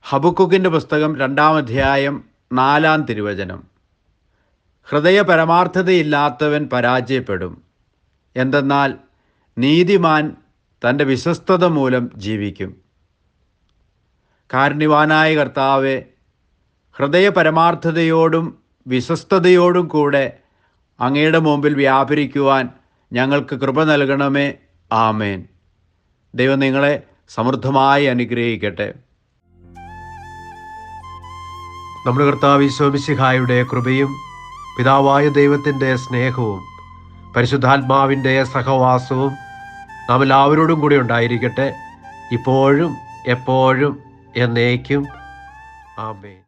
ഹബക്കുക്കിൻ്റെ പുസ്തകം 2-ാം അധ്യായം 4-ാം തിരുവചനം. ഹൃദയ പരമാർത്ഥതയില്ലാത്തവൻ പരാജയപ്പെടും, എന്തെന്നാൽ നീതിമാൻ തൻ്റെ വിശ്വസ്തത മൂലം ജീവിക്കും. കാരുണ്യവാനായ കർത്താവേ, ഹൃദയ പരമാർത്ഥതയോടും വിശ്വസ്തതയോടും കൂടെ അങ്ങയുടെ മുമ്പിൽ വ്യാപരിക്കുവാൻ ഞങ്ങൾക്ക് കൃപ നൽകണമേ. ആമേൻ. ദൈവം നിങ്ങളെ സമൃദ്ധമായി അനുഗ്രഹിക്കട്ടെ. നമ്മുടെ കർത്താവ് ഈശോ മിശിഹായുടെ കൃപയും പിതാവായ ദൈവത്തിൻ്റെ സ്നേഹവും പരിശുദ്ധാത്മാവിൻ്റെ സഹവാസവും നാം എല്ലാവരോടും കൂടി ഉണ്ടായിരിക്കട്ടെ, ഇപ്പോഴും എപ്പോഴും എന്നേക്കും. ആമേൻ.